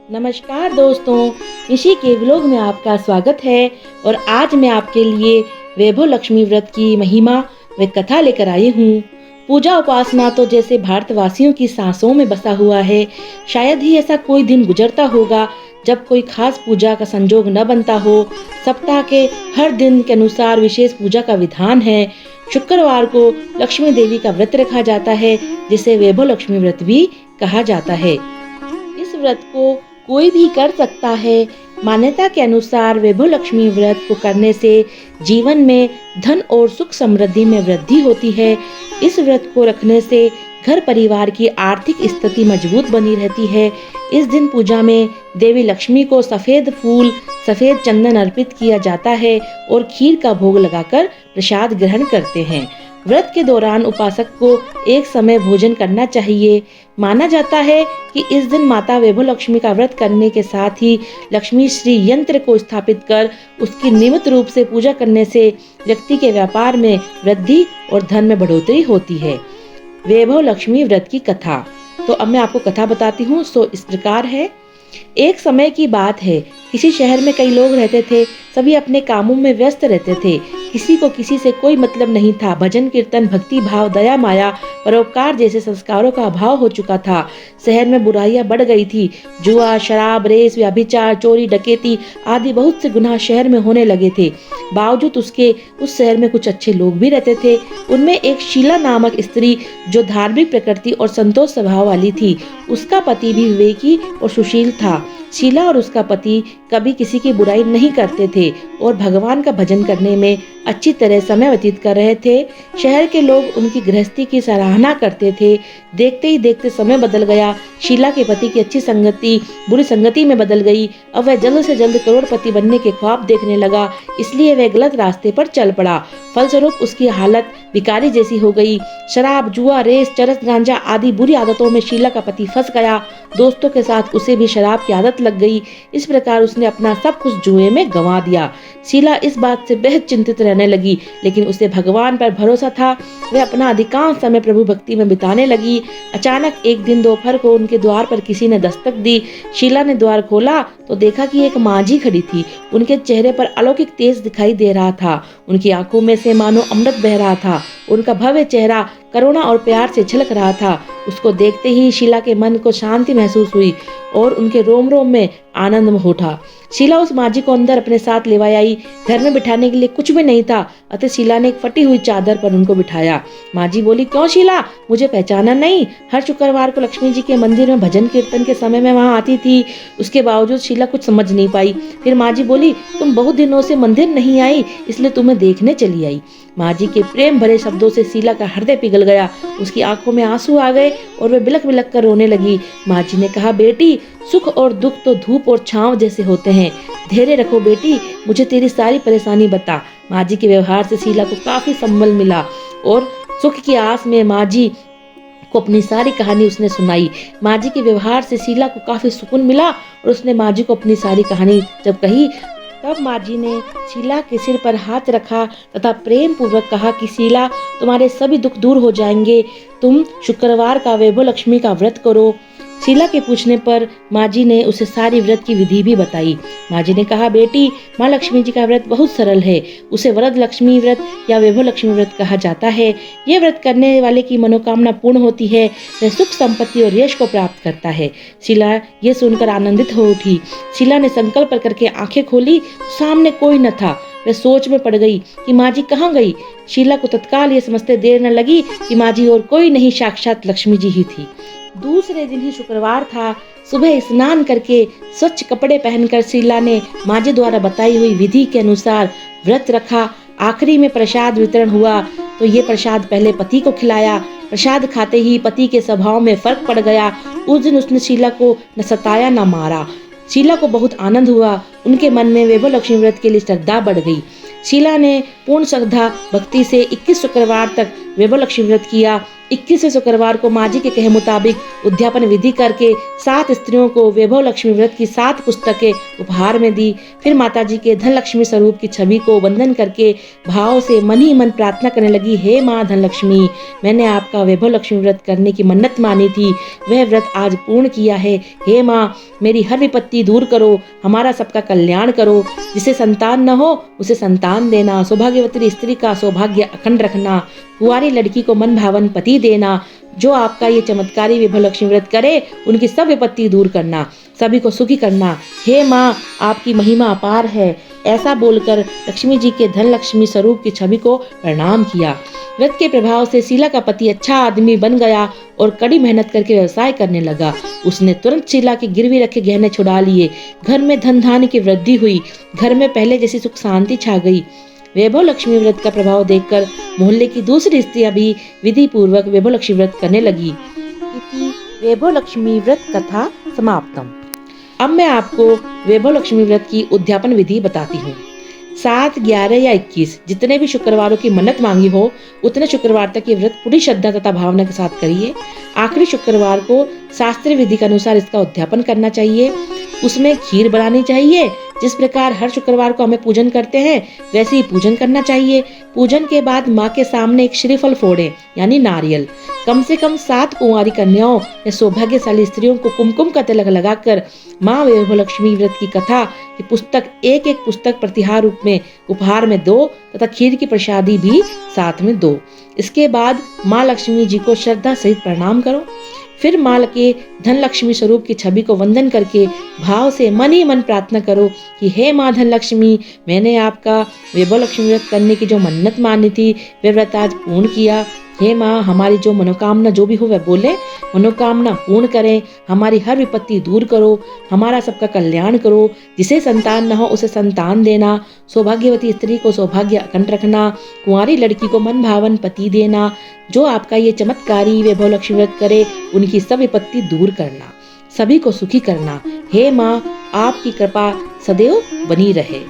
नमस्कार दोस्तों, ऋषि के व्लॉग में आपका स्वागत है। और आज मैं आपके लिए वैभव लक्ष्मी व्रत की महिमा व कथा लेकर आई हूँ। पूजा उपासना तो जैसे भारतवासियों की सांसों में बसा हुआ है। शायद ही ऐसा कोई दिन गुजरता होगा जब कोई खास पूजा का संजोग न बनता हो। सप्ताह के हर दिन के अनुसार विशेष पूजा का विधान है। शुक्रवार को लक्ष्मी देवी का व्रत रखा जाता है, जिसे वैभव लक्ष्मी व्रत भी कहा जाता है। इस व्रत को कोई भी कर सकता है। मान्यता के अनुसार वैभव लक्ष्मी व्रत को करने से जीवन में धन और सुख समृद्धि में वृद्धि होती है। इस व्रत को रखने से घर परिवार की आर्थिक स्थिति मजबूत बनी रहती है। इस दिन पूजा में देवी लक्ष्मी को सफेद फूल, सफेद चंदन अर्पित किया जाता है और खीर का भोग लगाकर प्रसाद ग्रहण करते हैं। व्रत के दौरान उपासक को एक समय भोजन करना चाहिए। माना जाता है कि इस दिन माता वैभव लक्ष्मी का व्रत करने के साथ ही लक्ष्मी श्री यंत्र को स्थापित कर उसकी नियमित रूप से पूजा करने से व्यक्ति के व्यापार में वृद्धि और धन में बढ़ोतरी होती है। वैभव लक्ष्मी व्रत की कथा। तो अब मैं आपको कथा बताती हूँ। सो इस प्रकार है। एक समय की बात है, किसी शहर में कई लोग रहते थे। सभी अपने कामों में व्यस्त रहते थे। किसी को किसी से कोई मतलब नहीं था। भजन कीर्तन, भक्ति भाव, दया माया, परोपकार जैसे संस्कारों का अभाव हो चुका था। शहर में बुराइयां बढ़ गई थी। जुआ, शराब, रेस, व्यभिचार, चोरी, डकैती आदि बहुत से गुनाह शहर में होने लगे थे। बावजूद उसके उस शहर में कुछ अच्छे लोग भी रहते थे। उनमें एक शीला नामक स्त्री जो धार्मिक प्रकृति और संतोष स्वभाव वाली थी। उसका पति भी विवेकी और सुशील था। शीला और उसका पति कभी किसी की बुराई नहीं करते थे और भगवान का भजन करने में अच्छी तरह समय व्यतीत कर रहे थे। शहर के लोग उनकी गृहस्थी की सराहना करते थे। देखते ही देखते समय बदल गया। शीला के पति की अच्छी संगति बुरी संगति में बदल गई। अब वह जल्द से जल्द करोड़पति बनने के ख्वाब देखने लगा, इसलिए वह गलत रास्ते पर चल पड़ा। फलस्वरूप उसकी हालत भिखारी जैसी हो गई। शराब, जुआ, रेस, चरस, गांजा आदि बुरी आदतों में शीला का पति फंस गया। दोस्तों के साथ उसे भी शराब की आदत लग गई। इस प्रकार उसने अपना सब कुछ जुए में गंवा दिया। शीला इस बात से बेहद चिंतित रहने लगी, लेकिन उसे भगवान पर भरोसा था। वह अपना अधिकांश समय प्रभु भक्ति में बिताने लगी। अचानक एक दिन दोपहर को उनके द्वार पर किसी ने दस्तक दी। शीला ने द्वार खोला तो देखा कि एक मांझी खड़ी थी। उनके चेहरे पर अलौकिक तेज दिखाई दे रहा था। उनकी आंखों में से मानो अमृत बह रहा था। उनका भव्य चेहरा करुणा और प्यार से झलक रहा था। उसको देखते ही शीला के मन को शांति महसूस हुई और उनके रोम रोम में आनंद उठा। शीला उस मांझी को अंदर अपने साथ ले आई। घर में बिठाने के लिए कुछ भी नहीं था, अतः शीला ने एक फटी हुई चादर पर उनको बिठाया। मांझी बोली, क्यों शीला, मुझे पहचाना नहीं? हर शुक्रवार को लक्ष्मी जी के मंदिर में भजन कीर्तन के समय में वहां आती थी। उसके बावजूद शीला कुछ समझ नहीं पाई। फिर मांझी बोली, तुम बहुत दिनों से मंदिर नहीं आई, इसलिए तुम्हें देखने चली आई। मांझी के प्रेम भरे शब्दों से शीला का हृदय पिघल गया। उसकी आंखों में आंसू आ गए और वह बिलख बिलख कर रोने लगी। मांझी ने कहा, बेटी, सुख और दुख तो धूप और छांव जैसे होते हैं। धैर्य रखो बेटी, मुझे तेरी सारी परेशानी बता। मांझी के व्यवहार से शीला को काफी संबल मिला और सुख की आस में मांझी को अपनी सारी कहानी उसने सुनाई। मांझी के व्यवहार से शीला को काफी सुकून मिला और उसने मांझी को अपनी सारी कहानी जब कही, तब मांझी ने शीला के सिर पर हाथ रखा तथा प्रेम पूर्वक कहा कि शीला, तुम्हारे सभी दुख दूर हो जाएंगे। तुम शुक्रवार का वैभव लक्ष्मी का व्रत करो। शीला के पूछने पर मांझी ने उसे सारी व्रत की विधि भी बताई। मांझी ने कहा, बेटी, माँ लक्ष्मी जी का व्रत बहुत सरल है। उसे वरद लक्ष्मी व्रत या वैभव लक्ष्मी व्रत कहा जाता है। यह व्रत करने वाले की मनोकामना पूर्ण होती है। वह सुख, संपत्ति और यश को प्राप्त करता है। शीला ये सुनकर आनंदित हो उठी। शीला ने संकल्प करके आंखें खोली, सामने कोई न था। वह सोच में पड़ गई कि मांझी कहाँ गई। शीला को तत्काल ये समझते देर न लगी कि मांझी और कोई नहीं, साक्षात लक्ष्मी जी ही थी। दूसरे दिन ही शुक्रवार था। सुबह स्नान करके स्वच्छ कपड़े पहनकर शीला ने मांझी द्वारा बताई हुई विधि के अनुसार व्रत रखा। आखिरी में प्रसाद वितरण हुआ तो ये प्रसाद पहले पति को खिलाया। प्रसाद खाते ही पति के स्वभाव में फर्क पड़ गया। उस दिन उसने शीला को न सताया न मारा। शीला को बहुत आनंद हुआ। उनके मन में वैभव लक्ष्मी व्रत के लिए श्रद्धा बढ़ गई। शीला ने पूर्ण श्रद्धा भक्ति से 21 शुक्रवार तक वैभव लक्ष्मी व्रत किया। 21वें शुक्रवार को माँ जी के कहे मुताबिक उद्यापन विधि करके 7 स्त्रियों को वैभव लक्ष्मी व्रत की 7 पुस्तकें उपहार में दी। फिर माता जी के धन लक्ष्मी स्वरूप की छवि को वंदन करके भाव से मन ही मन प्रार्थना करने लगी, हे माँ धन लक्ष्मी, मैंने आपका वैभव लक्ष्मी व्रत करने की मन्नत मानी थी, वह व्रत आज पूर्ण किया है। हे माँ, मेरी हर विपत्ति दूर करो, हमारा सबका कल्याण करो, जिसे संतान न हो उसे संतान देना, सौभाग्यवती स्त्री का सौभाग्य अखंड रखना, कुंवारी लड़की को मन भावन पति देना, जो आपका ये चमत्कारी वैभव लक्ष्मी व्रत करे उनकी सब विपत्ति दूर करना, सभी को सुखी करना। हे माँ, आपकी महिमा अपार है। ऐसा बोलकर लक्ष्मी जी के धन लक्ष्मी स्वरूप की छवि को प्रणाम किया। व्रत के प्रभाव से शीला का पति अच्छा आदमी बन गया और कड़ी मेहनत करके व्यवसाय करने लगा। उसने तुरंत शीला के गिरवी रखे गहने छुड़ा लिए। घर में धन धान्य की वृद्धि हुई। घर में पहले जैसी सुख शांति छा गई। वैभव लक्ष्मी व्रत का प्रभाव देखकर मोहल्ले की दूसरी स्त्रियां भी विधि पूर्वक वैभव लक्ष्मी व्रत करने लगी। वैभव लक्ष्मी व्रत कथा समाप्तम। अब मैं आपको वैभव लक्ष्मी व्रत की उद्यापन विधि बताती हूँ। 7, 11 या 21 जितने भी शुक्रवारों की मन्नत मांगी हो उतने शुक्रवार तक ये व्रत पूरी श्रद्धा तथा भावना के साथ करिए। आखिरी शुक्रवार को शास्त्रीय विधि के अनुसार इसका उद्यापन करना चाहिए। उसमें खीर बनानी चाहिए। जिस प्रकार हर शुक्रवार को हमें पूजन करते हैं वैसे ही पूजन करना चाहिए। पूजन के बाद माँ के सामने एक श्रीफल फोड़े यानी नारियल। कम से कम 7 कुंवारी कन्याओं या सौभाग्यशाली स्त्रियों को कुमकुम का तिलक लगाकर माँ वैभव लक्ष्मी व्रत की कथा की पुस्तक एक पुस्तक प्रतिहार रूप में उपहार में दो तथा खीर की प्रसादी भी साथ में दो। इसके बाद माँ लक्ष्मी जी को श्रद्धा सहित प्रणाम करो। फिर माँ के धन लक्ष्मी स्वरूप की छवि को वंदन करके भाव से मन ही मन प्रार्थना करो कि हे माँ धन लक्ष्मी, मैंने आपका वैभव लक्ष्मी व्रत करने की जो मन्नत मानी थी वह व्रत आज पूर्ण किया। हे माँ, हमारी जो मनोकामना जो भी हो वह बोले, मनोकामना पूर्ण करें, हमारी हर विपत्ति दूर करो, हमारा सबका कल्याण करो, जिसे संतान न हो उसे संतान देना, सौभाग्यवती स्त्री को सौभाग्य अखंड रखना, कुंवारी लड़की को मन भावन पति देना, जो आपका ये चमत्कारी वैभव लक्ष्मी व्रत करे उनकी सब विपत्ति दूर करना, सभी को सुखी करना। हे माँ, आपकी कृपा सदैव बनी रहे।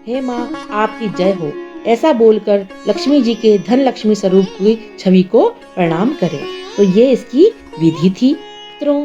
हे माँ, आपकी जय हो। ऐसा बोलकर लक्ष्मी जी के धन लक्ष्मी स्वरूप की छवि को प्रणाम करें। तो ये इसकी विधि थी। मित्रों,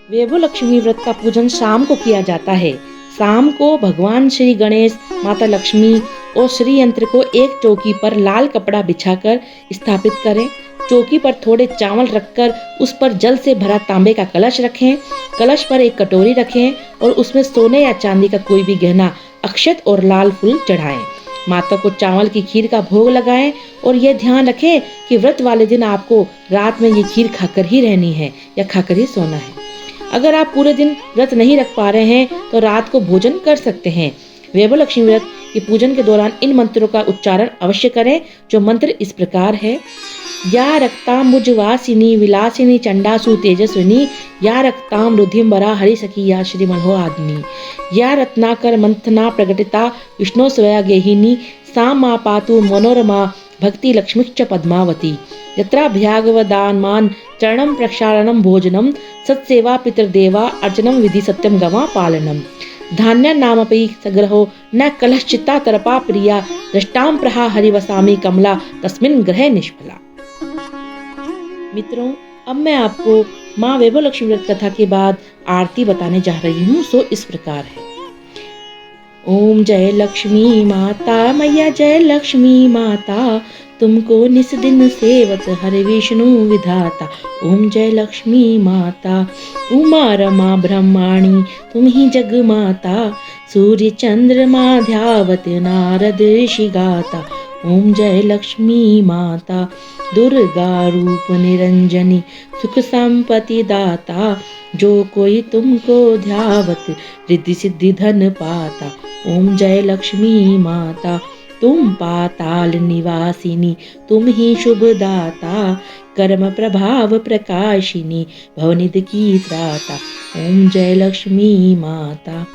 वैभव लक्ष्मी व्रत का पूजन शाम को किया जाता है। शाम को भगवान श्री गणेश, माता लक्ष्मी और श्री यंत्र को एक चौकी पर लाल कपड़ा बिछाकर स्थापित करें। चौकी पर थोड़े चावल रखकर उस पर जल से भरा तांबे का कलश रखें। कलश पर एक कटोरी रखें और उसमें सोने या चांदी का कोई भी गहना, अक्षत और लाल फूल चढ़ाएं। माता को चावल की खीर का भोग लगाएं और यह ध्यान रखें कि व्रत वाले दिन आपको रात में ये खीर खाकर ही रहनी है या खाकर ही सोना है। अगर आप पूरे दिन व्रत नहीं रख पा रहे हैं तो रात को भोजन कर सकते हैं। वैभव लक्ष्मी व्रत के पूजन के दौरान इन मंत्रों का उच्चारण अवश्य करें। जो मंत्र इस प्रकार है: या रक्ताम मुजवासिनी विलासिनी चंडासु तेजस्विनी, या रक्ताम रुधिम्बरा हरि सखी या श्री मनोह आदिनी, या रत्नाकर मंथना प्रकटिता विष्णु स्वया गेहिनी, सा मा पातु मनोरमा भक्ति लक्ष्मीश्च पद्मावती, यत्रा भ्यागवदानमान चरणम प्रक्षालनम भोजनम सत्सेवा पितृदेवा अर्चनम विधि सत्यम गवा पालनम, धान्य नामपि सग्रहो न कलश्चित्ता तरपा प्रिया, दृष्टाम प्रहा हरिवसामी कमला तस्मिन् ग्रहे निष्फला। मित्रों, अब मैं आपको माँ वैभव लक्ष्मी व्रत कथा के बाद आरती बताने जा रही हूँ। सो इस प्रकार है: ओम जय लक्ष्मी माता, मैया जय लक्ष्मी माता, तुमको निस दिन सेवत हरे विष्णु विधाता। ओम जय लक्ष्मी माता, उमा रमा ब्रह्माणी तुम ही जग माता, सूर्य चंद्रमा ध्यावत नारद ऋषि गाता। ओम जय लक्ष्मी माता, दुर्गा रूप निरंजनी सुख संपत्ति दाता, जो कोई तुमको ध्यावत रिद्धि सिद्धि धन पाता। ओम जय लक्ष्मी माता, तुम पाताल निवासिनी तुम ही शुभ दाता, कर्म प्रभाव प्रकाशिनी भवनिधि की त्राता। ओम जय लक्ष्मी माता,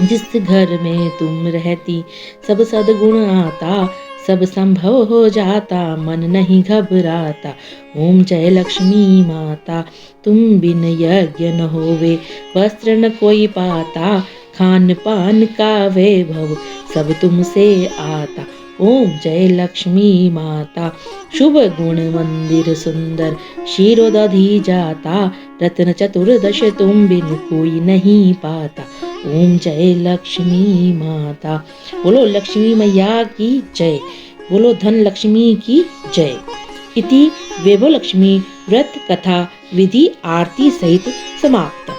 जिस घर में तुम रहती सब सद्गुण आता, सब संभव हो जाता मन नहीं घबराता। ओम जय लक्ष्मी माता, तुम बिन यज्ञ न होवे वस्त्र न कोई पाता, खान पान का वैभव सब तुमसे आता। ओम जय लक्ष्मी माता, शुभ गुण मंदिर सुंदर, क्षीरोदधि जाता, रत्न चतुर्दश तुम बिन कोई नहीं पाता। ओम जय लक्ष्मी माता। बोलो लक्ष्मी मैया की जय, बोलो धन लक्ष्मी की जय। इति वैभव लक्ष्मी व्रत कथा विधि आरती सहित समाप्त।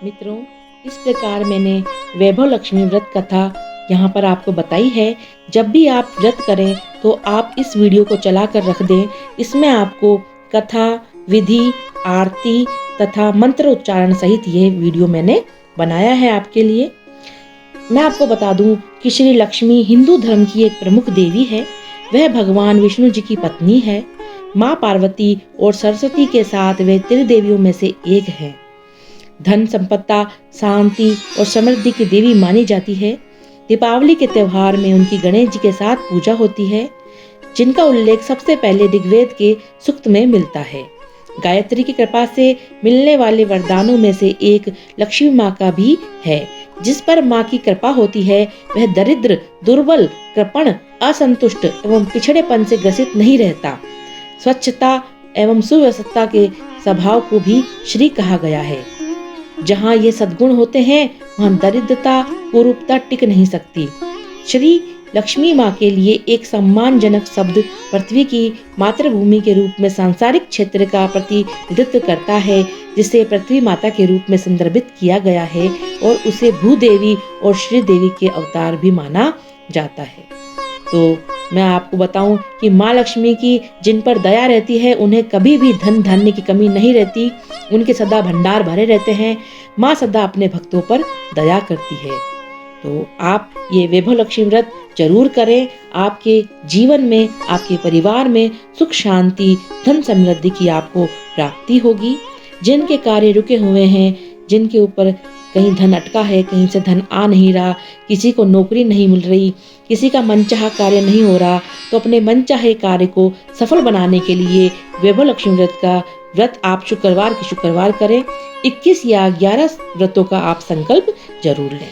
मित्रों, इस प्रकार मैंने वैभव लक्ष्मी व्रत कथा यहाँ पर आपको बताई है। जब भी आप व्रत करें तो आप इस वीडियो को चला कर रख दें। इसमें आपको कथा, विधि, आरती तथा मंत्र उच्चारण सहित ये वीडियो मैंने बनाया है आपके लिए। मैं आपको बता दूं कि श्री लक्ष्मी हिंदू धर्म की एक प्रमुख देवी है। वह भगवान विष्णु जी की पत्नी है। माँ पार्वती और सरस्वती के साथ वे त्रिदेवियों में से एक है। धन संपत्ता, शांति और समृद्धि की देवी मानी जाती है। दीपावली के त्योहार में उनकी गणेश जी के साथ पूजा होती है, जिनका उल्लेख सबसे पहले ऋग्वेद के सूक्त में मिलता है। गायत्री की कृपा से मिलने वाले वरदानों में से एक लक्ष्मी माँ का भी है। जिस पर माँ की कृपा होती है वह दरिद्र, दुर्बल, कृपण, असंतुष्ट एवं पिछड़ेपन से ग्रसित नहीं रहता। स्वच्छता एवं सुव्यवस्था के स्वभाव को भी श्री कहा गया है। जहाँ ये सद्गुण होते हैं वहाँ दरिद्रता, कुरूपता टिक नहीं सकती। श्री लक्ष्मी माँ के लिए एक सम्मानजनक शब्द पृथ्वी की मातृभूमि के रूप में सांसारिक क्षेत्र का प्रतिनिधित्व करता है, जिसे पृथ्वी माता के रूप में संदर्भित किया गया है और उसे भूदेवी और श्रीदेवी के अवतार भी माना जाता है। तो मैं आपको बताऊं कि माँ लक्ष्मी की जिन पर दया रहती है उन्हें कभी भी धन धान्य की कमी नहीं रहती। उनके सदा भंडार भरे रहते हैं। माँ सदा अपने भक्तों पर दया करती है। तो आप ये वैभव लक्ष्मी व्रत जरूर करें। आपके जीवन में, आपके परिवार में सुख शांति, धन समृद्धि की आपको प्राप्ति होगी। जिनके कार्य रुके हुए हैं, जिनके ऊपर कहीं धन अटका है, कहीं से धन आ नहीं रहा, किसी को नौकरी नहीं मिल रही, किसी का मनचाहा कार्य नहीं हो रहा, तो अपने मनचाहे कार्य को सफल बनाने के लिए वैभव लक्ष्मी व्रत का व्रत आप शुक्रवार के शुक्रवार करें। 21 या 11 व्रतों का आप संकल्प जरूर लें।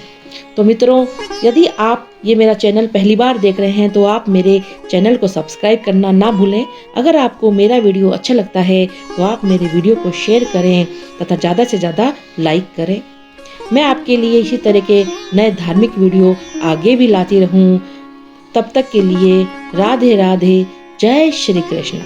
तो मित्रों, यदि आप ये मेरा चैनल पहली बार देख रहे हैं तो आप मेरे चैनल को सब्सक्राइब करना ना भूलें। अगर आपको मेरा वीडियो अच्छा लगता है तो आप मेरे वीडियो को शेयर करें तथा ज़्यादा से ज़्यादा लाइक करें। मैं आपके लिए इसी तरह के नए धार्मिक वीडियो आगे भी लाती रहूं। तब तक के लिए राधे राधे, जय श्री कृष्ण।